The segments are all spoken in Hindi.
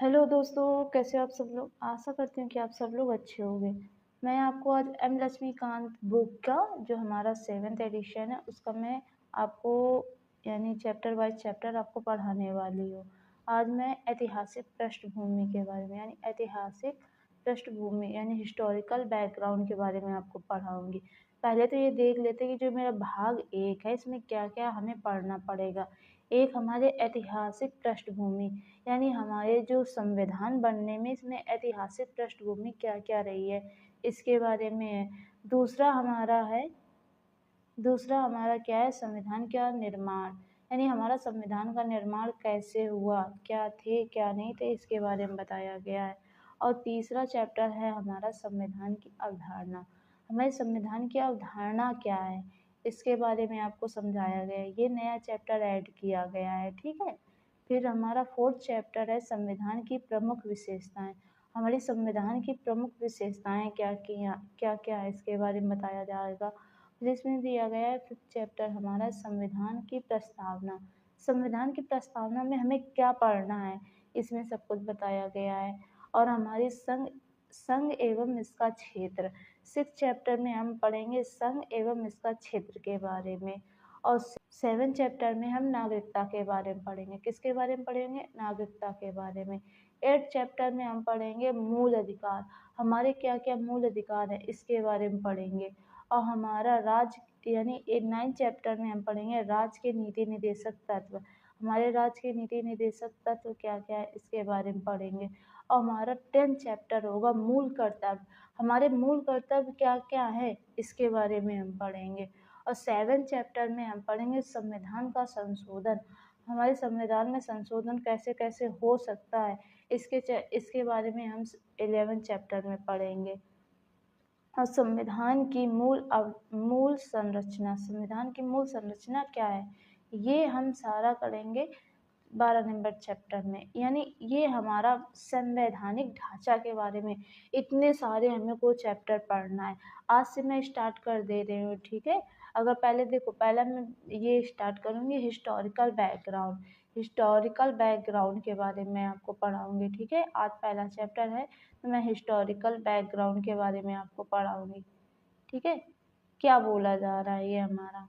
हेलो दोस्तों, कैसे हो आप सब लोग? आशा करती हूँ कि आप सब लोग अच्छे होंगे। मैं आपको आज एम लक्ष्मीकांत बुक का जो हमारा 7th एडिशन है उसका मैं आपको यानी चैप्टर वाइज़ चैप्टर आपको पढ़ाने वाली हूँ। आज मैं ऐतिहासिक पृष्ठभूमि के बारे में यानी ऐतिहासिक पृष्ठभूमि यानी हिस्टोरिकल बैकग्राउंड के बारे में आपको पढ़ाऊँगी। पहले तो ये देख लेते हैं कि जो मेरा भाग 1 है इसमें क्या-क्या हमें पढ़ना पड़ेगा। एक हमारे ऐतिहासिक पृष्ठभूमि यानी हमारे जो संविधान बनने में इसमें ऐतिहासिक पृष्ठभूमि क्या-क्या रही है, इसके बारे में है। दूसरा हमारा क्या है संविधान का निर्माण, यानी हमारा संविधान का निर्माण कैसे हुआ, क्या थे, क्या नहीं थे, इसके बारे में बताया गया है। और तीसरा चैप्टर है हमारा संविधान की अवधारणा। हमारे संविधान की अवधारणा क्या है, इसके बारे में आपको समझाया गया है। ये नया चैप्टर ऐड किया गया है, ठीक है? फिर हमारा 4th चैप्टर है संविधान की प्रमुख विशेषताएँ। हमारी संविधान की प्रमुख विशेषताएँ क्या-क्या है इसके बारे में बताया जाएगा। जिसमें दिया गया है 5th चैप्टर हमारा संविधान की प्रस्तावना। संविधान की प्रस्तावना में हमें क्या पढ़ना है, इसमें सब कुछ बताया गया है। और हमारी संघ संघ एवं इसका क्षेत्र 6th चैप्टर में हम पढ़ेंगे संघ एवं इसका क्षेत्र के बारे में। और 7th चैप्टर में हम नागरिकता के बारे में पढ़ेंगे। किसके बारे में पढ़ेंगे? नागरिकता के बारे में। 8th चैप्टर में हम पढ़ेंगे मूल अधिकार। हमारे क्या-क्या मूल अधिकार हैं, इसके बारे में पढ़ेंगे। और हमारा राज्य यानी 9th चैप्टर में हम पढ़ेंगे राज्य के नीति निर्देशक तत्व। हमारे राज्य के नीति निर्देशक तत्व क्या-क्या है, इसके बारे में पढ़ेंगे। और हमारा 10th चैप्टर होगा मूल कर्तव्य। हमारे मूल कर्तव्य क्या-क्या है, इसके बारे में हम पढ़ेंगे। और 7th चैप्टर में हम पढ़ेंगे संविधान का संशोधन। हमारे संविधान में संशोधन कैसे-कैसे हो सकता है, इसके बारे में हम 11th चैप्टर में पढ़ेंगे। और संविधान की मूल संरचना क्या है, ये हम सारा करेंगे 12 नंबर चैप्टर में। यानी ये हमारा संवैधानिक ढांचा के बारे में इतने सारे हमें को चैप्टर पढ़ना है। आज से मैं स्टार्ट कर दे रही हूँ, ठीक है? अगर पहले देखो, पहला मैं ये स्टार्ट करूँगी हिस्टोरिकल बैकग्राउंड के बारे में आपको पढ़ाऊँगी, ठीक है? आज पहला चैप्टर है तो मैं हिस्टोरिकल बैकग्राउंड के बारे में आपको पढ़ाऊँगी, ठीक है? क्या बोला जा रहा है ये हमारा,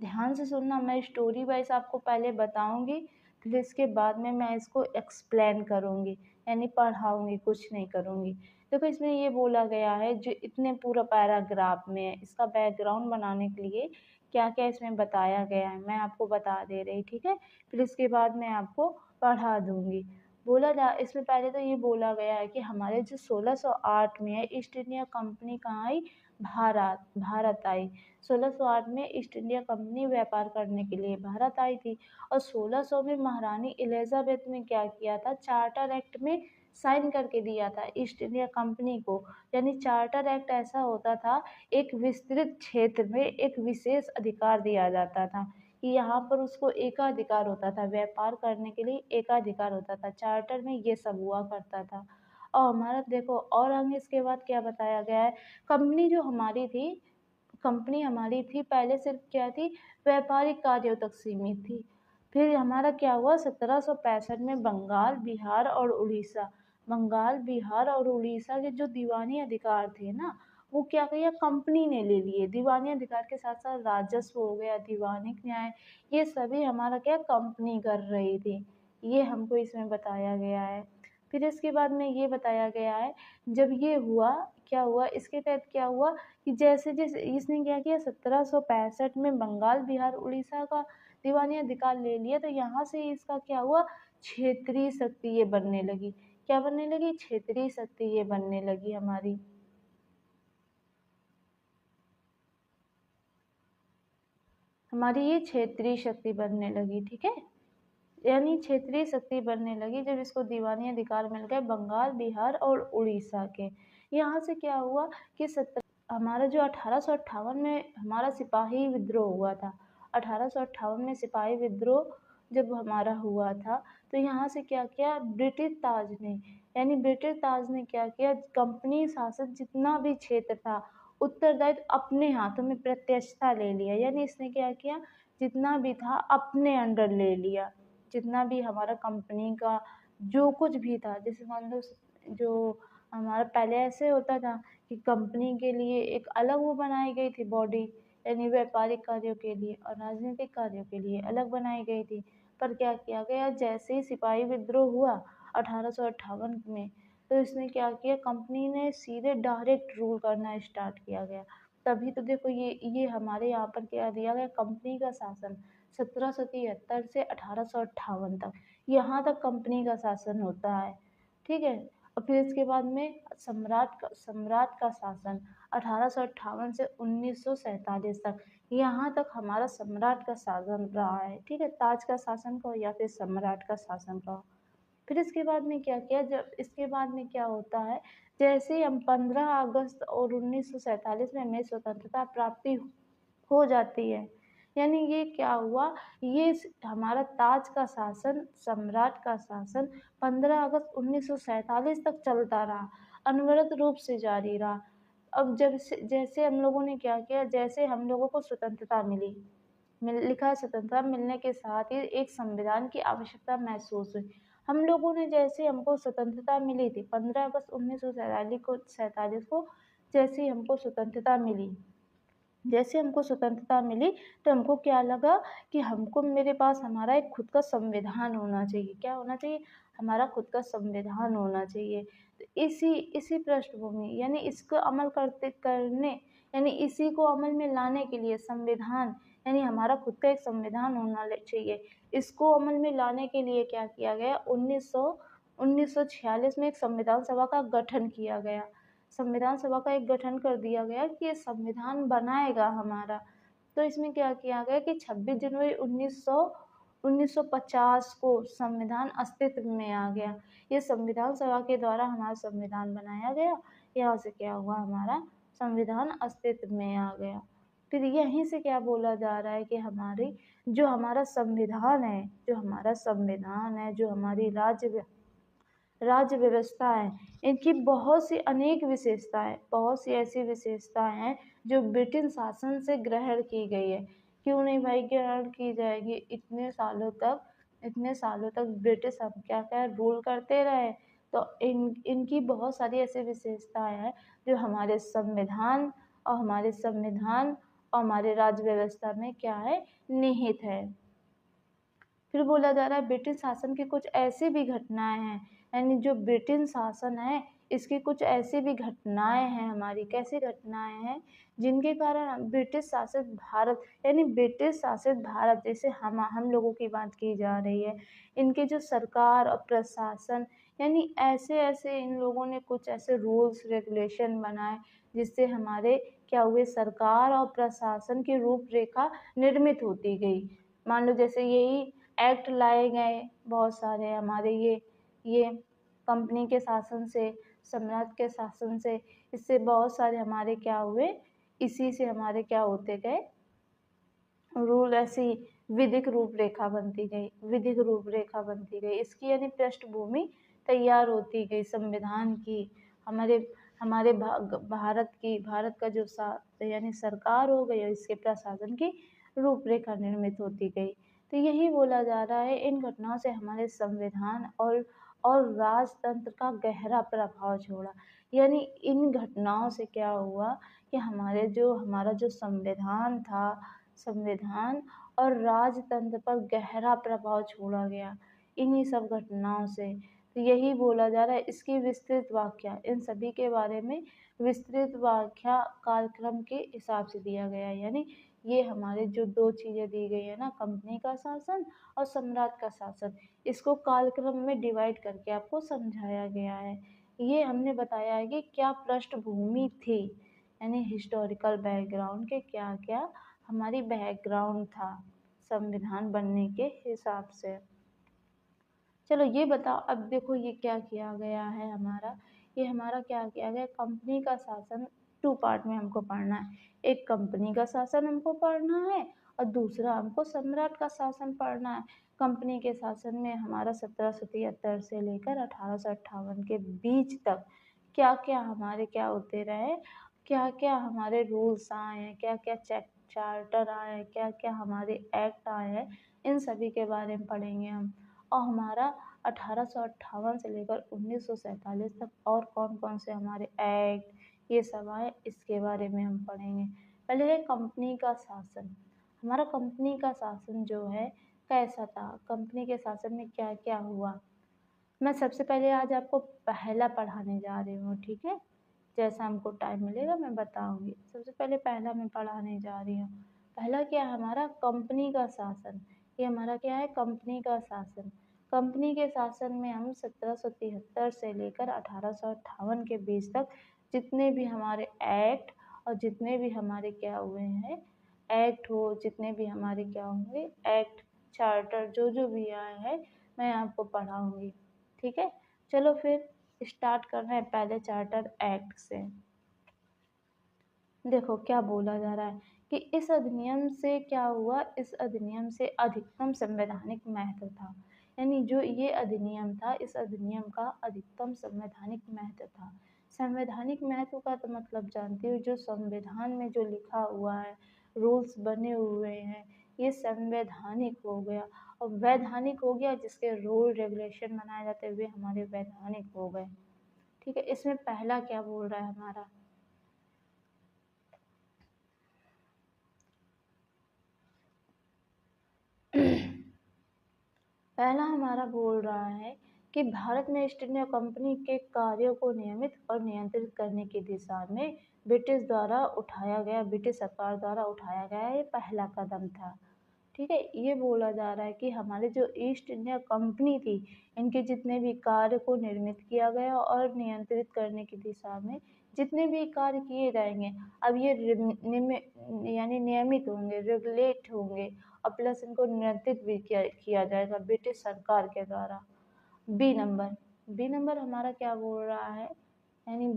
ध्यान से सुनना। मैं स्टोरी वाइज़ आपको पहले बताऊँगी, फिर इसके बाद में मैं इसको एक्सप्लेन करूँगी, यानी पढ़ाऊँगी, कुछ नहीं करूँगी। देखो इसमें ये बोला गया है जो इतने पूरा पैराग्राफ में है, इसका बैकग्राउंड बनाने के लिए क्या-क्या इसमें बताया गया है, मैं आपको बता दे रही, ठीक है? फिर इसके बाद मैं आपको पढ़ा दूँगी। इसमें पहले तो ये बोला गया है कि हमारे जो 1608 में है ईस्ट इंडिया कंपनी कहाँ आई? भारत आई। 1608 में ईस्ट इंडिया कंपनी व्यापार करने के लिए भारत आई थी। और 1600 में महारानी एलिज़ाबेथ ने क्या किया था, चार्टर एक्ट में साइन करके दिया था ईस्ट इंडिया कंपनी को। यानी चार्टर एक्ट ऐसा होता था, एक विस्तृत क्षेत्र में एक विशेष अधिकार दिया जाता था कि यहाँ पर उसको एकाधिकार होता था, व्यापार करने के लिए एकाधिकार होता था। चार्टर में ये सब हुआ करता था। और हमारा देखो और आगे इसके बाद क्या बताया गया है, कंपनी जो हमारी थी कंपनी हमारी थी पहले सिर्फ क्या थी, व्यापारिक कार्यों तक सीमित थी। फिर हमारा क्या हुआ 1765 में बंगाल, बिहार और उड़ीसा के जो दीवानी अधिकार थे ना, वो क्या किया कंपनी ने ले लिए। दीवानी अधिकार के साथ-साथ राजस्व हो गया, दीवानिक न्याय, ये सभी हमारा क्या कंपनी कर रही थी। ये हमको इसमें बताया गया है। फिर इसके बाद में ये बताया गया है, जब ये हुआ, क्या हुआ इसके तहत क्या हुआ कि जैसे-जैसे इसने क्या किया 1765 में बंगाल, बिहार, उड़ीसा का दीवानी अधिकार ले लिया, तो यहाँ से इसका क्या हुआ क्षेत्रीय शक्ति ये बनने लगी। क्या बनने लगी? क्षेत्रीय शक्ति ये बनने लगी हमारी। हमारी ये क्षेत्रीय शक्ति बनने लगी, ठीक है? यानी क्षेत्रीय शक्ति बनने लगी जब इसको दीवानी अधिकार मिल गए बंगाल, बिहार और उड़ीसा के। यहाँ से क्या हुआ कि हमारा जो 1858 में हमारा सिपाही विद्रोह हुआ था, 1858 में सिपाही विद्रोह जब हमारा हुआ था, तो यहाँ से क्या किया ब्रिटिश ताज ने क्या किया, कंपनी शासित जितना भी क्षेत्र था, उत्तरदायित्व अपने हाथों में प्रत्यक्षता ले लिया। यानी इसने क्या किया, जितना भी था अपने अंडर ले लिया। जितना भी हमारा कंपनी का जो कुछ भी था, जैसे मान लो जो हमारा पहले ऐसे होता था कि कंपनी के लिए एक अलग वो बनाई गई थी बॉडी, यानी व्यापारिक कार्यों के लिए और राजनीतिक कार्यों के लिए अलग बनाई गई थी। पर क्या किया गया, जैसे ही सिपाही विद्रोह हुआ 1858 में, तो इसने क्या किया, कंपनी ने सीधे डायरेक्ट रूल करना स्टार्ट किया गया। तभी तो देखो ये हमारे यहाँ पर क्या दिया गया, कंपनी का शासन 1773 से 1858 तक, यहाँ तक कंपनी का शासन होता है। ठीक है। और फिर इसके बाद में सम्राट का शासन 1858 से 1947 तक, यहाँ तक हमारा सम्राट का शासन रहा है। ठीक है, ताज का शासन कहो या फिर सम्राट का शासन कहो। फिर इसके बाद में क्या किया, जब इसके बाद में क्या होता है, जैसे ही हम 15 अगस्त और 1947 में हमें स्वतंत्रता प्राप्ति हो जाती है, यानी ये क्या हुआ, ये हमारा ताज का शासन, सम्राट का शासन 15 अगस्त 1947 तक चलता रहा, अनवरत रूप से जारी रहा। अब जैसे हम लोगों ने क्या किया, जैसे हम लोगों को स्वतंत्रता लिखा है, स्वतंत्रता मिलने के साथ ही एक संविधान की आवश्यकता महसूस हुई। हम लोगों ने जैसे हमको स्वतंत्रता मिली थी 15 अगस्त 1947 को, जैसे ही हमको स्वतंत्रता मिली, तो हमको क्या लगा कि हमको मेरे पास हमारा एक खुद का संविधान होना चाहिए। क्या होना चाहिए, हमारा खुद का संविधान होना चाहिए। तो इसी पृष्ठभूमि, यानी इसको अमल करने, यानी इसी को अमल में लाने के लिए संविधान, यानी हमारा खुद का एक संविधान होना चाहिए। इसको अमल में लाने के लिए क्या किया गया, 1946 में एक संविधान सभा का गठन किया गया। संविधान सभा का एक गठन कर दिया गया कि ये संविधान बनाएगा हमारा। तो इसमें क्या किया गया कि 26 जनवरी 1950 को संविधान अस्तित्व में आ गया। ये संविधान सभा के द्वारा हमारा संविधान बनाया गया। यहाँ से क्या हुआ, हमारा संविधान अस्तित्व में आ गया। फिर यहीं से क्या बोला जा रहा है कि जो हमारा संविधान है, जो हमारी राज्य व्यवस्था है, इनकी बहुत सी अनेक विशेषताएं, बहुत सी ऐसी विशेषताएं हैं जो ब्रिटिश शासन से ग्रहण की गई है। क्यों नहीं भाई ग्रहण की जाएगी, इतने सालों तक ब्रिटिश हम क्या रूल करते रहे। तो इनकी बहुत सारी ऐसी विशेषताएं हैं जो हमारे राज्य व्यवस्था में क्या है, निहित है। फिर बोला जा रहा है ब्रिटिश शासन की कुछ ऐसी भी घटनाएं हैं, यानी जो ब्रिटिश शासन है इसकी कुछ ऐसी भी घटनाएं हैं, हमारी कैसी घटनाएं हैं जिनके कारण ब्रिटिश शासित भारत, जैसे हम लोगों की बात की जा रही है, इनके जो सरकार और प्रशासन, यानी ऐसे ऐसे इन लोगों ने कुछ ऐसे रूल्स रेगुलेशन बनाए जिससे हमारे क्या हुए, सरकार और प्रशासन की रूपरेखा निर्मित होती गई। मान लो जैसे यही एक्ट लाए गए बहुत सारे हमारे, ये कंपनी के शासन से, सम्राट के शासन से, इससे बहुत सारे हमारे क्या हुए, इसी से हमारे क्या होते गए रूल, ऐसी विधिक रूपरेखा बनती गई, इसकी यानी पृष्ठभूमि तैयार होती गई संविधान की। हमारे हमारे भारत का जो यानी सरकार हो गई और इसके प्रशासन की रूपरेखा निर्मित होती गई। तो यही बोला जा रहा है, इन घटनाओं से हमारे संविधान और राजतंत्र का गहरा प्रभाव छोड़ा। यानी इन घटनाओं से क्या हुआ कि हमारा जो संविधान और राजतंत्र पर गहरा प्रभाव छोड़ा गया इन्हीं सब घटनाओं से। तो यही बोला जा रहा है, इसकी विस्तृत व्याख्या, इन सभी के बारे में विस्तृत व्याख्या कालक्रम के हिसाब से दिया गया है। यानी ये हमारे जो दो चीज़ें दी गई है ना, कंपनी का शासन और सम्राट का शासन, इसको कालक्रम में डिवाइड करके आपको समझाया गया है। ये हमने बताया है कि क्या पृष्ठभूमि थी, यानी हिस्टोरिकल बैकग्राउंड के क्या क्या हमारी बैकग्राउंड था संविधान बनने के हिसाब से। चलो ये बताओ, अब देखो ये क्या किया गया है हमारा क्या किया गया, कंपनी का शासन 2 पार्ट में हमको पढ़ना है। एक कंपनी का शासन हमको पढ़ना है और दूसरा हमको सम्राट का शासन पढ़ना है। कंपनी के शासन में हमारा 1773 से लेकर 1858 के बीच तक क्या क्या हमारे क्या होते रहे, क्या क्या हमारे रूल्स आए हैं, क्या क्या चार्टर आए हैं, क्या क्या हमारे एक्ट आए हैं, इन सभी के बारे में पढ़ेंगे हम। और हमारा 1858 से लेकर 1947 तक और कौन कौन से हमारे एक्ट ये सब आए, इसके बारे में हम पढ़ेंगे। पहले है कंपनी का शासन। हमारा कंपनी का शासन जो है कैसा था, कंपनी के शासन में क्या क्या हुआ, मैं सबसे पहले आज आपको पहला पढ़ाने जा रही हूँ, ठीक है। जैसा हमको टाइम मिलेगा मैं बताऊंगी। सबसे पहले पहला मैं पढ़ाने जा रही हूँ। पहला क्या है हमारा, कंपनी का शासन। ये हमारा क्या है, कंपनी का शासन। कंपनी के शासन में हम 1773 से लेकर 1858 के बीच तक जितने भी हमारे एक्ट और जितने भी हमारे क्या हुए हैं, एक्ट हो, जितने भी हमारे क्या होंगे एक्ट, चार्टर, जो जो भी आए हैं मैं आपको पढ़ाऊंगी, ठीक है। चलो फिर स्टार्ट कर रहे हैं पहले चार्टर एक्ट से। देखो क्या बोला जा रहा है कि इस अधिनियम से क्या हुआ, इस अधिनियम से अधिकतम संवैधानिक महत्व था। यानी जो ये अधिनियम था, इस अधिनियम का अधिकतम संवैधानिक महत्व था। संवैधानिक महत्व का तो मतलब जानती हो, जो संविधान में जो लिखा हुआ है, रूल्स बने हुए हैं, ये संवैधानिक हो गया। और वैधानिक हो गया, जिसके रूल रेगुलेशन बनाए जाते हुए हमारे वैधानिक हो गए, ठीक है। इसमें पहला क्या बोल रहा है हमारा, पहला हमारा बोल रहा है कि भारत में ईस्ट इंडिया कंपनी के कार्यों को नियमित और नियंत्रित करने की दिशा में ब्रिटिश द्वारा उठाया गया, ब्रिटिश सरकार द्वारा उठाया गया ये पहला कदम था, ठीक है। ये बोला जा रहा है कि हमारे जो ईस्ट इंडिया कंपनी थी, इनके जितने भी कार्य को निर्मित किया गया और नियंत्रित करने की दिशा में जितने भी कार्य किए जाएंगे, अब ये यानी नियमित होंगे, रेगुलेट होंगे और प्लस इनको नियंत्रित भी किया जाएगा ब्रिटिश सरकार के द्वारा। बी नंबर हमारा क्या बोल रहा है, यानी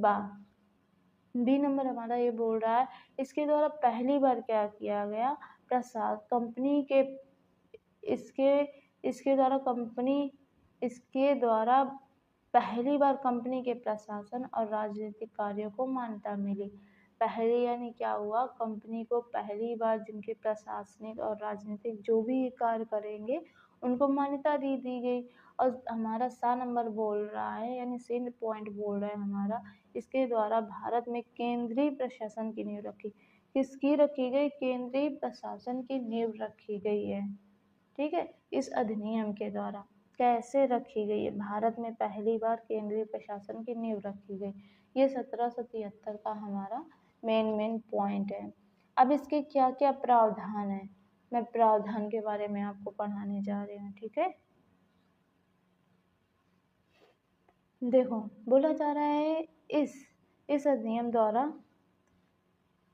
बी नंबर हमारा ये बोल रहा है, इसके द्वारा पहली बार क्या किया गया, कंपनी के इसके इसके द्वारा कंपनी इसके द्वारा पहली बार कंपनी के प्रशासन और राजनीतिक कार्यों को मान्यता मिली। पहले यानी क्या हुआ, कंपनी को पहली बार जिनके प्रशासनिक और राजनीतिक जो भी कार्य करेंगे उनको मान्यता दी गई। और हमारा सा नंबर बोल रहा है, यानी सेकंड पॉइंट बोल रहा है हमारा, इसके द्वारा भारत में केंद्रीय प्रशासन की नींव रखी। किसकी रखी गई, केंद्रीय प्रशासन की नींव रखी गई है, ठीक है। इस अधिनियम के द्वारा कैसे रखी गई है, भारत में पहली बार केंद्रीय प्रशासन की नींव रखी गई। ये 1773 का हमारा मेन पॉइंट है। अब इसके क्या क्या प्रावधान है, मैं प्रावधान के बारे में आपको पढ़ाने जा रही हूँ, ठीक है। देखो बोला जा रहा है इस अधिनियम द्वारा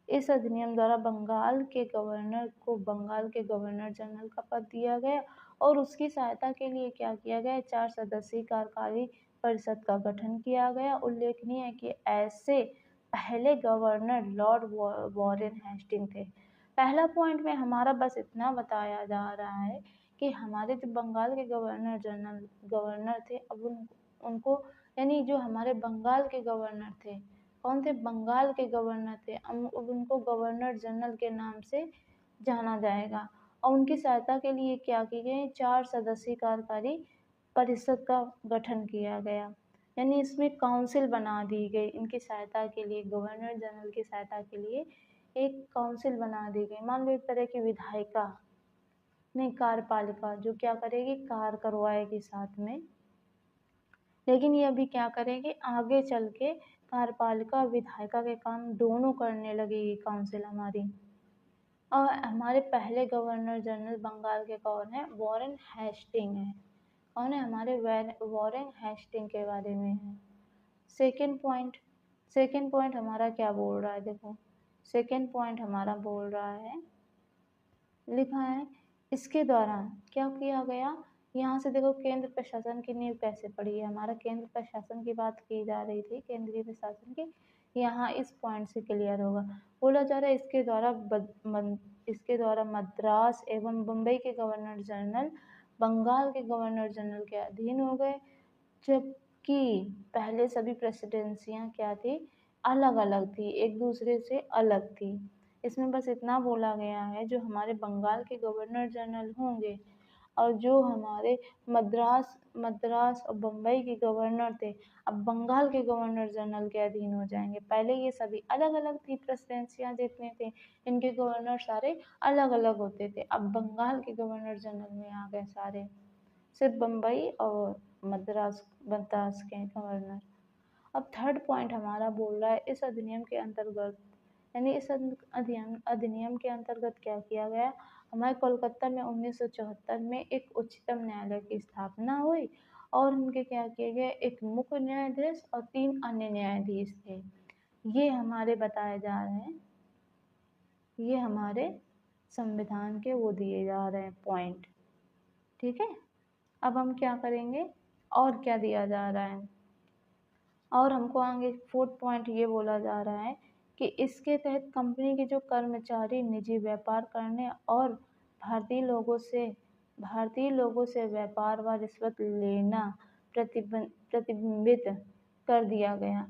इस अधिनियम द्वारा बंगाल के गवर्नर को बंगाल के गवर्नर जनरल का पद दिया गया और उसकी सहायता के लिए क्या किया गया, 4 सदस्यीय कार्यकारी परिषद का गठन किया गया। उल्लेखनीय है कि ऐसे पहले गवर्नर लॉर्ड वॉरेन हेस्टिंग थे। पहला पॉइंट में हमारा बस इतना बताया जा रहा है कि हमारे जो बंगाल के गवर्नर थे, अब उनको यानी जो हमारे बंगाल के गवर्नर थे, कौन थे, बंगाल के गवर्नर थे, अब उनको गवर्नर जनरल के नाम से जाना जाएगा। और उनकी सहायता के लिए क्या की गई, 4 सदस्यीय कार्यकारी परिषद का गठन किया गया। यानी इसमें काउंसिल बना दी गई इनकी सहायता के लिए, गवर्नर जनरल की सहायता के लिए एक काउंसिल बना दी गई। मान लो एक तरह की विधायिका नहीं, कार्यपालिका जो क्या करेगी, कार्य करवाएगी साथ में। लेकिन ये अभी क्या करेगी, आगे चल के कार्यपालिका और विधायिका के काम दोनों करने लगेगी काउंसिल हमारी। और हमारे पहले गवर्नर जनरल बंगाल के कौन है, वॉरेन हेस्टिंग है। कौन है, हमारे वॉरेन हेस्टिंग के बारे में है। सेकेंड पॉइंट हमारा क्या बोल रहा है, देखो सेकेंड पॉइंट हमारा बोल रहा है, लिखा है इसके द्वारा क्या किया गया। यहाँ से देखो केंद्र प्रशासन की नींव कैसे पड़ी है, हमारा केंद्र प्रशासन की बात की जा रही थी, केंद्रीय प्रशासन की। यहाँ इस पॉइंट से क्लियर होगा। बोला जा रहा है इसके द्वारा मद्रास एवं मुंबई के गवर्नर जनरल बंगाल के गवर्नर जनरल के अधीन हो गए, जबकि पहले सभी प्रेसिडेंसियाँ क्या थी, अलग अलग थी, एक दूसरे से अलग थी। इसमें बस इतना बोला गया है, जो हमारे बंगाल के गवर्नर जनरल होंगे, और जो हमारे मद्रास मद्रास और बम्बई के गवर्नर थे अब बंगाल के गवर्नर जनरल के अधीन हो जाएंगे। पहले ये सभी अलग अलग थी, प्रेसिडेंसियाँ जितने थे इनके गवर्नर सारे अलग अलग होते थे। अब बंगाल के गवर्नर जनरल में आ गए सारे, सिर्फ बम्बई और मद्रास के गवर्नर। अब थर्ड पॉइंट हमारा बोल रहा है इस अधिनियम के अंतर्गत, यानी इस अधिनियम के अंतर्गत क्या किया गया, हमारे कोलकाता में 1974 में एक उच्चतम न्यायालय की स्थापना हुई और उनके क्या किए गए, एक मुख्य न्यायाधीश और 3 अन्य न्यायाधीश थे। ये हमारे बताए जा रहे हैं, ये हमारे संविधान के वो दिए जा रहे हैं पॉइंट। ठीक है, अब हम क्या करेंगे और क्या दिया जा रहा है, और हमको आगे फोर्थ पॉइंट ये बोला जा रहा है कि इसके तहत कंपनी के जो कर्मचारी निजी व्यापार करने और भारतीय लोगों से व्यापार व रिश्वत लेना प्रतिबंधित कर दिया गया।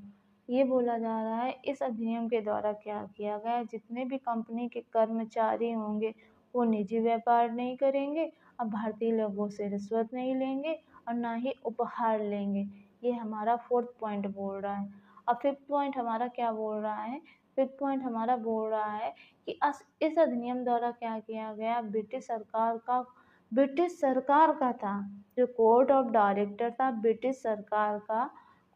ये बोला जा रहा है इस अधिनियम के द्वारा क्या किया गया, जितने भी कंपनी के कर्मचारी होंगे वो निजी व्यापार नहीं करेंगे और भारतीय लोगों से रिश्वत नहीं लेंगे और ना ही उपहार लेंगे। ये हमारा फोर्थ पॉइंट बोल रहा है। और फिफ्थ पॉइंट हमारा क्या बोल रहा है, फिफ्थ पॉइंट हमारा बोल रहा है कि इस अधिनियम द्वारा क्या किया गया, ब्रिटिश सरकार का था जो कोर्ट ऑफ डायरेक्टर था, ब्रिटिश सरकार का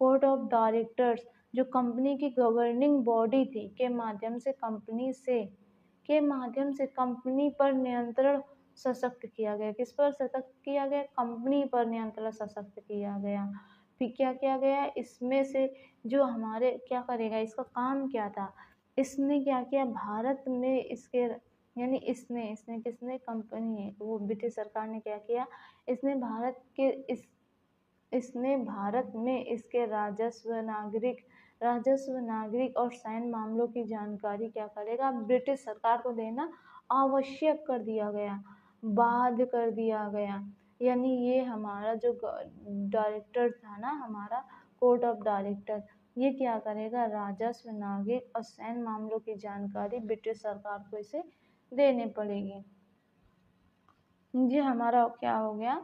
कोर्ट ऑफ डायरेक्टर्स जो कंपनी की गवर्निंग बॉडी थी के माध्यम से कंपनी पर नियंत्रण सशक्त किया गया। किस पर सशक्त किया गया, कंपनी पर नियंत्रण सशक्त किया गया। फिर क्या किया गया, इसमें से जो हमारे क्या करेगा, इसका काम क्या था, इसने क्या किया भारत में इसके यानी इसने किसने, कंपनी है वो ब्रिटिश सरकार ने क्या किया, इसने भारत में इसके राजस्व नागरिक और सैन्य मामलों की जानकारी क्या करेगा, ब्रिटिश सरकार को देना आवश्यक कर दिया गया, बाध्य कर दिया गया। यानी ये हमारा जो डायरेक्टर था ना, हमारा कोर्ट ऑफ डायरेक्टर, ये क्या करेगा, राजस्व नागरिक और सैन्य मामलों की जानकारी ब्रिटिश सरकार को इसे देने पड़ेगी। ये हमारा क्या हो गया,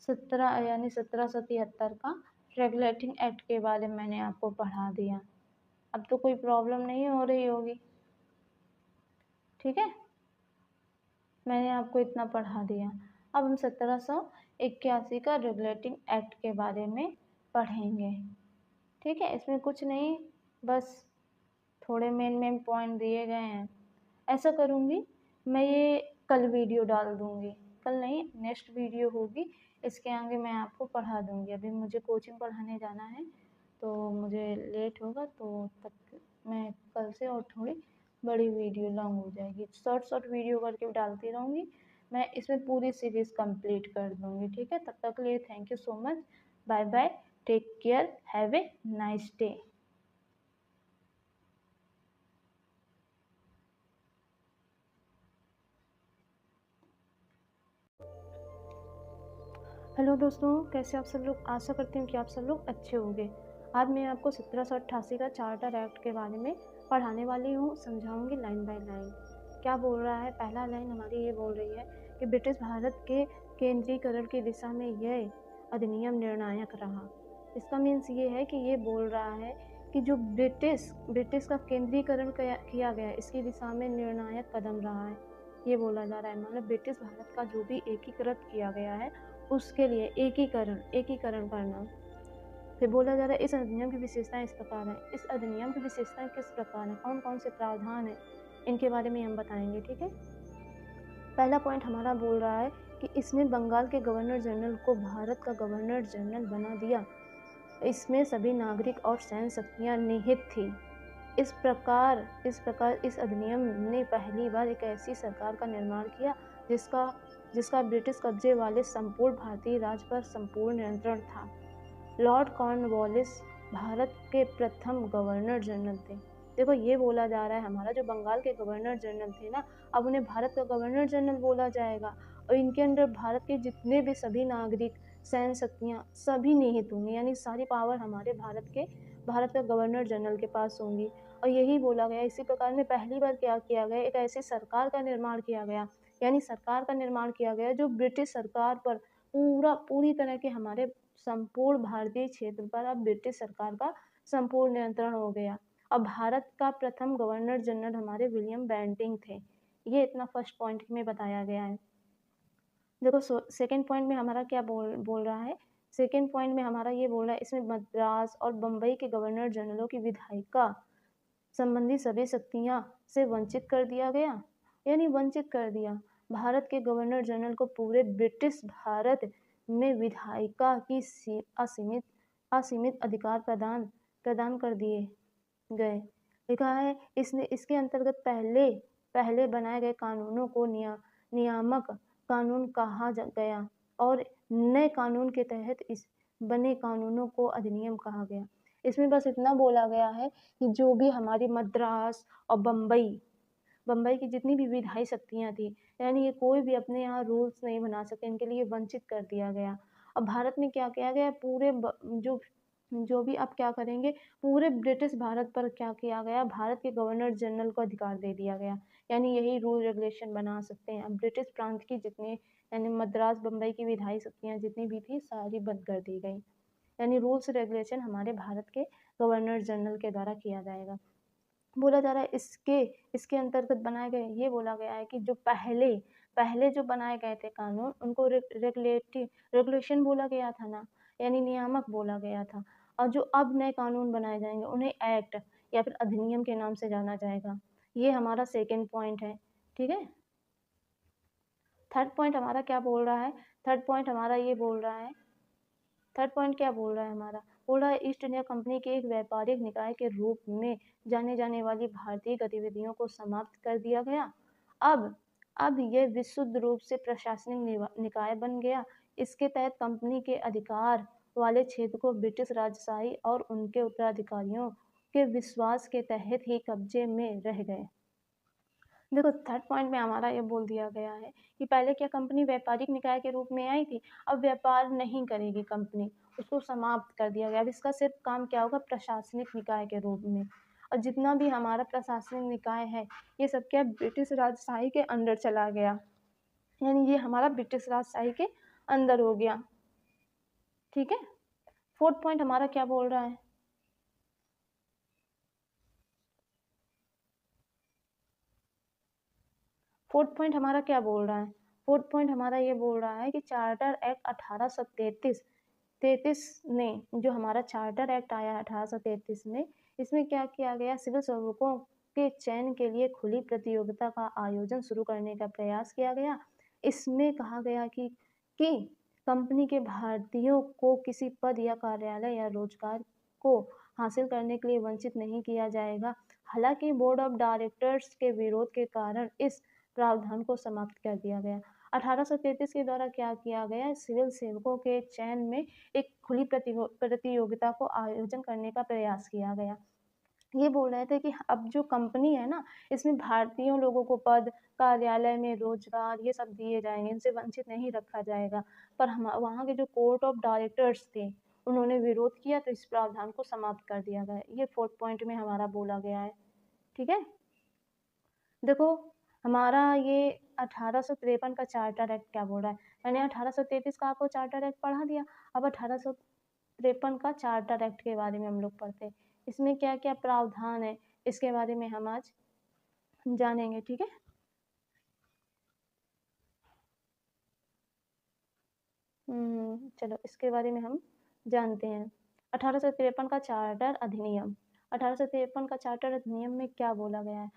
1773 का रेगुलेटिंग एक्ट के बारे में मैंने आपको पढ़ा दिया। अब तो कोई प्रॉब्लम नहीं हो रही होगी, ठीक है, मैंने आपको इतना पढ़ा दिया। अब हम 1781 का रेगुलेटिंग एक्ट के बारे में पढ़ेंगे। ठीक है, इसमें कुछ नहीं, बस थोड़े मेन पॉइंट दिए गए हैं। ऐसा करूँगी मैं, ये कल वीडियो डाल दूँगी, कल नहीं नेक्स्ट वीडियो होगी, इसके आगे मैं आपको पढ़ा दूँगी। अभी मुझे कोचिंग पढ़ाने जाना है तो मुझे लेट होगा, तो तब मैं कल से और थोड़ी बड़ी वीडियो लॉन्ग हो जाएगी, शॉर्ट वीडियो करके डालती रहूँगी। मैं इसमें पूरी सीरीज़ कंप्लीट कर दूँगी। ठीक है, तब तक के लिए thank you so much, bye bye, take care, have a nice day. Hello दोस्तों, कैसे आप सब लोग, आशा करती हूँ कि आप सब लोग अच्छे होंगे। आज मैं आपको 1788 का चार्टर एक्ट के बारे में पढ़ाने वाली हूँ, समझाऊंगी लाइन बाय लाइन। क्या बोल रहा है, पहला लाइन हमारी ये बोल रही है कि ब्रिटिश भारत के केंद्रीकरण की दिशा में यह अधिनियम निर्णायक रहा। इसका मीन्स ये है कि ये बोल रहा है कि जो ब्रिटिश का केंद्रीकरण किया गया, इसकी दिशा में निर्णायक कदम रहा है, ये बोला जा रहा है। मतलब ब्रिटिश भारत का जो भी एकीकृत किया गया है उसके लिए एकीकरण करना। फिर बोला जा रहा है इस अधिनियम की विशेषताएं इस प्रकार है। इस अधिनियम की विशेषताएं किस प्रकार है, कौन कौन से प्रावधान है, इनके बारे में हम बताएंगे। ठीक है, पहला पॉइंट हमारा बोल रहा है कि इसने बंगाल के गवर्नर जनरल को भारत का गवर्नर जनरल बना दिया। इसमें सभी नागरिक और सैन्य शक्तियाँ निहित थी। इस प्रकार इस अधिनियम ने पहली बार एक ऐसी सरकार का निर्माण किया जिसका ब्रिटिश कब्जे वाले संपूर्ण भारतीय राज पर संपूर्ण नियंत्रण था। लॉर्ड कॉर्नवालिस भारत के प्रथम गवर्नर जनरल थे। देखो, ये बोला जा रहा है हमारा जो बंगाल के गवर्नर जनरल थे ना, अब उन्हें भारत का गवर्नर जनरल बोला जाएगा और इनके अंदर भारत के जितने भी सभी नागरिक, सैन्य शक्तियाँ सभी निहित होंगी, यानी सारी पावर हमारे भारत का गवर्नर जनरल के पास होंगी। और यही बोला गया, इसी प्रकार में पहली बार क्या किया गया, एक ऐसी सरकार का निर्माण किया गया यानी सरकार का निर्माण किया गया जो ब्रिटिश सरकार पर पूरी तरह के हमारे संपूर्ण भारतीय क्षेत्र पर अब ब्रिटिश सरकार का संपूर्ण नियंत्रण हो गया। अब भारत का प्रथम गवर्नर जनरल हमारे विलियम बेंटिंग थे। ये इतना फर्स्ट पॉइंट में बताया गया है। देखो सेकंड पॉइंट में हमारा क्या बोल रहा है, सेकंड पॉइंट में हमारा ये बोल रहा है इसमें मद्रास और बम्बई के गवर्नर जनरलों की विधायिका संबंधी सभी शक्तियां से वंचित कर दिया गया, यानी वंचित कर दिया। भारत के गवर्नर जनरल को पूरे ब्रिटिश भारत में विधायिका की असीमित अधिकार प्रदान कर दिए गए। लिखा है इसके अंतर्गत पहले बनाए गए कानूनों को नियामक कानून कहा गया और नए कानून के तहत इस बने कानूनों को अधिनियम कहा गया। इसमें बस इतना बोला गया है कि जो भी हमारी मद्रास और बम्बई की जितनी भी विधायी शक्तियाँ थी, यानी ये कोई भी अपने यहाँ रूल्स नहीं बना सके, इनके लिए वंचित कर दिया गया। अब भारत में क्या किया गया, पूरे जो भी अब क्या करेंगे, पूरे ब्रिटिश भारत पर क्या किया गया, भारत के गवर्नर जनरल को अधिकार दे दिया गया, यानी यही रूल रेगुलेशन बना सकते हैं। अब ब्रिटिश प्रांत की जितनी यानी मद्रास बम्बई की विधायी शक्तियाँ जितनी भी थी सारी बंद कर दी गई, यानी रूल्स रेगुलेशन हमारे भारत के गवर्नर जनरल के द्वारा किया जाएगा। बोला जा रहा है इसके अंतर्गत बनाए गए, ये बोला गया है कि जो पहले जो बनाए गए थे कानून उनको रेगुलेशन बोला गया था ना, यानी नियामक बोला गया था, और जो अब नए कानून बनाए जाएंगे उन्हें एक्ट या फिर अधिनियम के नाम से जाना जाएगा। ये हमारा सेकेंड पॉइंट है, ठीक है। थर्ड पॉइंट हमारा क्या बोल रहा है, थर्ड पॉइंट हमारा ये बोल रहा है, थर्ड पॉइंट क्या बोल रहा है हमारा, बोल रहा है ईस्ट इंडिया कंपनी के एक व्यापारिक निकाय के रूप में जाने वाली भारतीय गतिविधियों को समाप्त कर दिया गया। अब यह विशुद्ध रूप से प्रशासनिक निकाय बन गया। इसके तहत कंपनी के अधिकार वाले क्षेत्र को ब्रिटिश राजशाही और उनके उत्तराधिकारियों के विश्वास के तहत ही कब्जे में रह गए। देखो थर्ड पॉइंट में हमारा ये बोल दिया गया है कि पहले क्या कंपनी व्यापारिक निकाय के रूप में आई थी, अब व्यापार नहीं करेगी कंपनी, उसको समाप्त कर दिया गया। अब इसका सिर्फ काम क्या होगा, प्रशासनिक निकाय के रूप में। और जितना भी हमारा प्रशासनिक निकाय है ये सब क्या ब्रिटिश राजशाही के अंदर चला गया, यानी ये हमारा ब्रिटिश राजशाही के अंदर हो गया, ठीक है। फोर्थ पॉइंट हमारा क्या बोल रहा है, फोर्थ पॉइंट हमारा क्या बोल रहा है, फोर्थ पॉइंट हमारा ये बोल रहा है कि चार्टर एक्ट 1833 ने, जो हमारा चार्टर एक्ट आया 1833 में, इसमें क्या किया गया, सिविल सेवकों के चयन के लिए खुली प्रतियोगिता का आयोजन शुरू करने का प्रयास किया गया। इसमें कहा गया कि कंपनी के भारतीयों को किसी पद या कार्यालय या रोजगार को हासिल करने के लिए वंचित नहीं किया जाएगा। हालांकि बोर्ड ऑफ डायरेक्टर्स के विरोध के कारण इस प्रावधान को समाप्त कर दिया गया। 1833 के द्वारा क्या किया गया, सिविल सेवकों के चयन में एक खुली प्रतियोगिता को आयोजन करने का प्रयास किया गया। ये बोल रहे थे कि अब जो कंपनी है ना, इसमें भारतीयों लोगों को पद, कार्यालय में रोजगार ये सब दिए जाएंगे, इनसे वंचित नहीं रखा जाएगा। पर हम वहाँ के जो कोर्ट ऑफ डायरेक्टर्स थे उन्होंने विरोध किया तो इस प्रावधान को समाप्त कर दिया गया। ये फोर्थ पॉइंट में हमारा बोला गया है, ठीक है। देखो हमारा ये 1853 का चार्टर एक्ट क्या बोल रहा है, मैंने 1833 का आपको चार्टर एक्ट पढ़ा दिया। अब 1853 का चार्टर एक्ट के बारे में हम लोग पढ़ते हैं, इसमें क्या क्या प्रावधान है इसके बारे में हम आज जानेंगे, ठीक है। चलो इसके बारे में हम जानते हैं। 1853 का चार्टर अधिनियम, 1853 का चार्टर अधिनियम में क्या बोला गया है,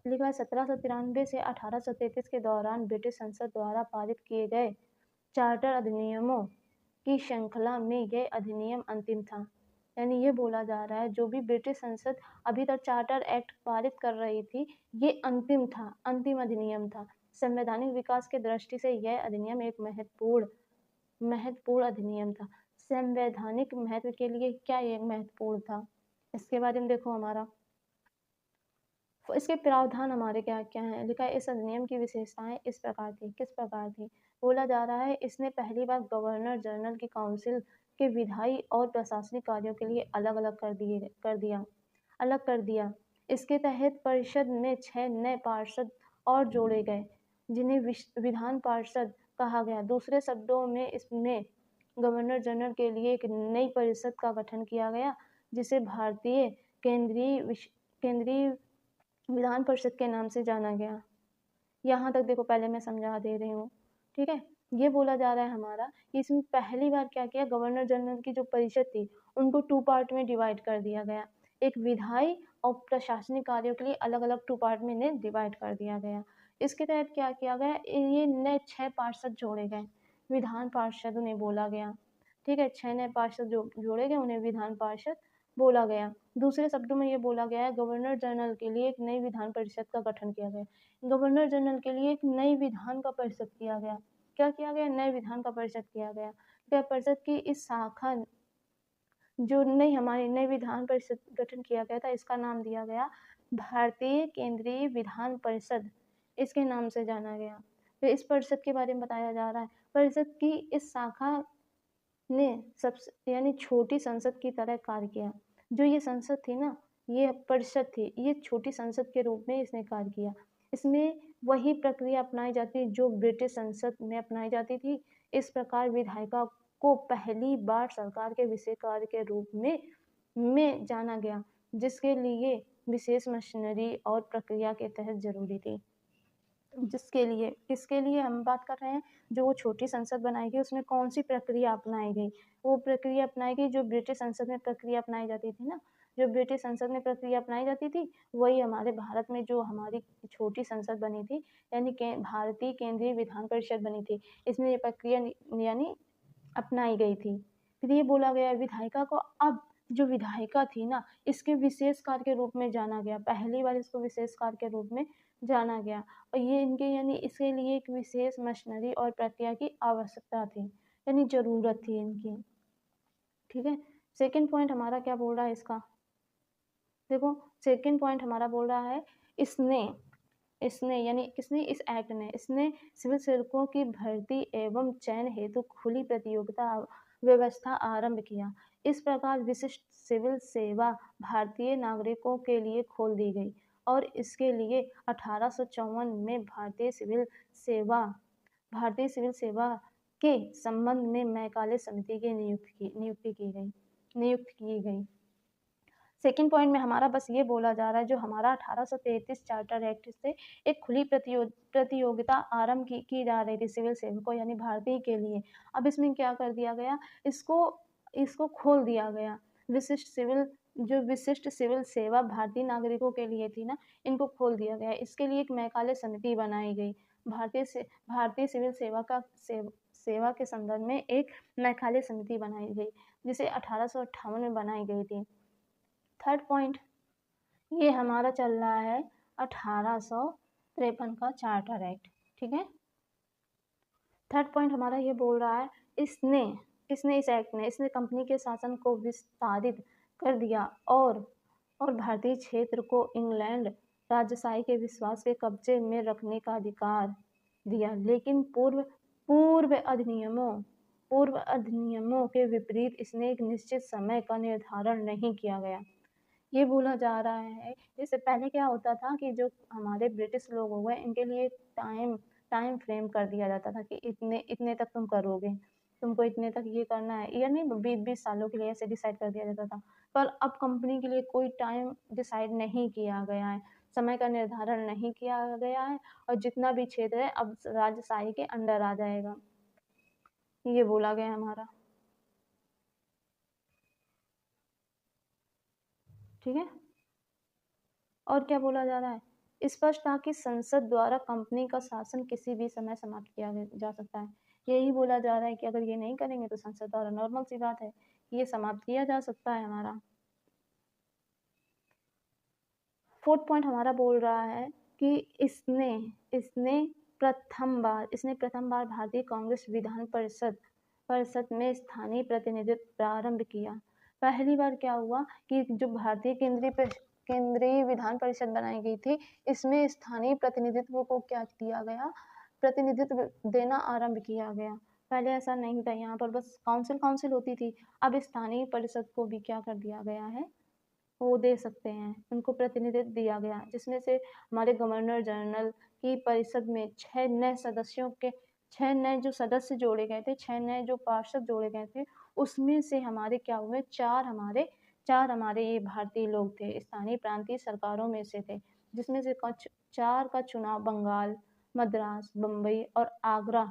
लिखा है 1793 से 1833 के दौरान ब्रिटिश संसद द्वारा पारित किए गए चार्टर अधिनियमों की श्रृंखला में यह अधिनियम अंतिम था। यानी ये बोला जा रहा है जो भी ब्रिटिश संसद अभी तक चार्टर एक्ट पारित कर रही थी ये अंतिम था, अंतिम अधिनियम था। संवैधानिक विकास के दृष्टि से यह अधिनियम एक महत्वपूर्ण अधिनियम था। संवैधानिक महत्व के लिए क्या ये महत्वपूर्ण था, इसके बारे में देखो हमारा इसके प्रावधान हमारे क्या क्या हैं, लिखा है इस अधिनियम की विशेषताएं इस प्रकार थी, किस प्रकार थी, बोला जा रहा है इसने पहली बार गवर्नर जनरल की काउंसिल के विधायी और प्रशासनिक कार्यों के लिए अलग कर दिया। इसके तहत परिषद में 6 नए पार्षद और जोड़े गए। जिन्हें विधान पार्षद कहा गया। दूसरे शब्दों में इसमें गवर्नर जनरल के लिए एक नई परिषद का गठन किया गया, जिसे भारतीय केंद्रीय विधान परिषद के नाम से जाना गया। यहाँ तक देखो पहले मैं समझा दे रही हूँ, ठीक है। ये बोला जा रहा है हमारा कि इसमें पहली बार क्या किया, गवर्नर जनरल की जो परिषद थी उनको 2 पार्ट में डिवाइड कर दिया गया। एक विधायी और प्रशासनिक कार्यों के लिए अलग अलग 2 पार्ट में इन्हें डिवाइड कर दिया गया। इसके तहत क्या किया गया, ये नए 6 पार्षद जोड़े गए, विधान पार्षद उन्हें बोला गया, ठीक है। 6 नए पार्षद जो जोड़े गए उन्हें विधान पार्षद बोला गया। दूसरे शब्दों में ये बोला गया है, गवर्नर जनरल के लिए एक नई विधान परिषद का गठन किया गया। गवर्नर जनरल के लिए एक नई विधान का परिषद किया गया। क्या किया गया, नए विधान का परिषद किया गया। क्या परिषद की इस शाखा जो हमारी नई विधान परिषद गठन किया गया था, इसका नाम दिया गया भारतीय केंद्रीय विधान परिषद, इसके नाम से जाना गया। तो इस परिषद के बारे में बताया जा रहा है, परिषद की इस शाखा ने सबसे यानी छोटी संसद की तरह कार्य किया। जो ये संसद थी ना, ये परिषद थी, ये छोटी संसद के रूप में इसने कार्य किया। इसमें वही प्रक्रिया अपनाई जाती जो ब्रिटिश संसद में अपनाई जाती थी। इस प्रकार विधायिका को पहली बार सरकार के विशेष कार्य के रूप में जाना गया, जिसके लिए विशेष मशीनरी और प्रक्रिया के तहत जरूरी थी। किसके लिए हम बात कर रहे हैं, जो वो छोटी संसद बनाई गई उसमें कौन सी प्रक्रिया अपनाई गई, वो प्रक्रिया अपनाई गई जो ब्रिटिश संसद में प्रक्रिया अपनाई जाती थी ना, जो ब्रिटिश संसद में प्रक्रिया अपनाई जाती थी वही हमारे भारत में जो हमारी छोटी संसद बनी थी, यानी भारतीय केंद्रीय विधान परिषद बनी थी, इसमें ये प्रक्रिया यानी अपनाई गई थी। फिर ये बोला गया विधायिका को अब जो विधायिका थी ना, इसके विशेष कार्य के रूप में जाना गया, पहली बार इसको विशेष कार्य के रूप में जाना गया। और ये इनके यानी इसके लिए एक विशेष मशीनरी और प्रक्रिया की आवश्यकता थी, यानी जरूरत थी इनकी, ठीक है। सेकंड पॉइंट हमारा क्या बोल रहा है इसका, देखो सेकंड पॉइंट हमारा बोल रहा है इसने यानी किसने, इस एक्ट ने, इसने सिविल सेवकों की भर्ती एवं चयन हेतु खुली प्रतियोगिता व्यवस्था आरंभ किया। इस प्रकार विशिष्ट सिविल सेवा भारतीय नागरिकों के लिए खोल दी गई और इसके लिए 1854 में भारतीय सिविल सेवा के संबंध में मैकाले समिति की नियुक्ति की गई। सेकेंड पॉइंट में हमारा बस ये बोला जा रहा है, जो हमारा 1833 चार्टर एक्ट से एक खुली प्रतियोगिता आरंभ की जा रही थी सिविल सेवकों यानी भारतीय के लिए। अब इसमें क्या कर दिया गया, इसको खोल दिया गया। विशिष्ट सिविल सेवा भारतीय नागरिकों के लिए थी ना, इनको खोल दिया गया। इसके लिए एक मैकाले समिति बनाई गई। भारतीय सिविल सेवा के संदर्भ में एक मैकाले समिति बनाई गई, जिसे 1858 में बनाई गई थी। थर्ड पॉइंट ये हमारा चल रहा है 1853 का चार्टर एक्ट, ठीक है। थर्ड पॉइंट हमारा ये बोल रहा है इस एक्ट ने इसने कंपनी के शासन को विस्तारित कर दिया और भारतीय क्षेत्र को इंग्लैंड राजशाही के विश्वास के कब्जे में रखने का अधिकार दिया, लेकिन पूर्व अधिनियमों के विपरीत इसने एक निश्चित समय का निर्धारण नहीं किया गया। ये बोला जा रहा है, जैसे पहले क्या होता था कि जो हमारे ब्रिटिश लोग हो गए, इनके लिए टाइम फ्रेम कर दिया जाता था कि इतने तक तुम करोगे, तुमको इतने तक ये करना है, यानी 20-20 सालों के लिए ऐसे डिसाइड कर दिया जाता था। पर अब कंपनी के लिए कोई टाइम डिसाइड नहीं किया गया है, समय का निर्धारण नहीं किया गया है, और जितना भी क्षेत्र है अब राजशाही के अंडर आ जाएगा, ये बोला गया हमारा, ठीक है। और क्या बोला जा रहा है, स्पष्ट था कि संसद द्वारा कंपनी का शासन किसी भी समय समाप्त किया जा सकता है। यही बोला जा रहा है कि अगर ये नहीं करेंगे तो संसद द्वारा, नॉर्मल सी बात है, ये समाप्त किया जा सकता है हमारा। फोर्थ पॉइंट हमारा बोल रहा है कि इसने प्रथम बार भारतीय कांग्रेस विधान परिषद में स्थानीय प्रतिनिधित्व प्रारंभ किया। पहली बार क्या हुआ कि जो भारतीय केंद्रीय विधान परिषद बनाई गई थी, इसमें स्थानीय प्रतिनिधित्व को क्या दिया गया, प्रतिनिधित्व देना आरंभ किया गया। पहले ऐसा नहीं था, यहाँ पर बस काउंसिल होती थी। अब स्थानीय परिषद को भी क्या कर दिया गया है, वो दे सकते हैं, उनको प्रतिनिधित्व दिया गया, जिसमें से हमारे गवर्नर जनरल की परिषद में 6 नए जो सदस्य जोड़े गए थे, 6 नए जो पार्षद जोड़े गए थे, उसमें से हमारे क्या हुए 4 हमारे ये भारतीय लोग थे, स्थानीय प्रांतीय सरकारों में से थे, जिसमें से कुछ 4 का चुनाव बंगाल, मद्रास, बम्बई और आगरा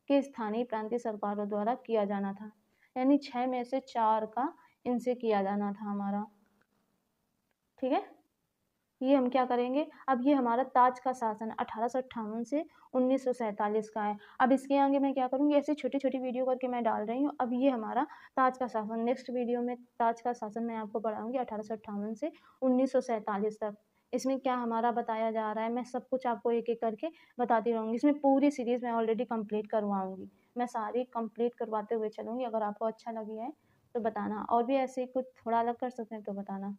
के स्थानीय प्रांतीय सरकारों द्वारा किया जाना था। यानी 6 में से 4 का इनसे किया जाना था हमारा। ठीक है, ये हम क्या करेंगे, अब ये हमारा ताज का शासन 1858 से 1947 का है। अब इसके आगे मैं क्या करूँगी, ऐसे छोटी-छोटी वीडियो करके मैं डाल रही हूँ। अब ये हमारा ताज का शासन, नेक्स्ट वीडियो में ताज का शासन मैं आपको पढ़ाऊँगी 1858 से 1947 तक। इसमें क्या हमारा बताया जा रहा है, मैं सब कुछ आपको एक-एक करके बताती रहूँगी। इसमें पूरी सीरीज़ मैं ऑलरेडी कंप्लीट करवाऊँगी। मैं सारी कंप्लीट करवाते हुए चलूँगी। अगर आपको अच्छा लगी है तो बताना, और भी ऐसे कुछ थोड़ा अलग कर सकते हैं तो बताना।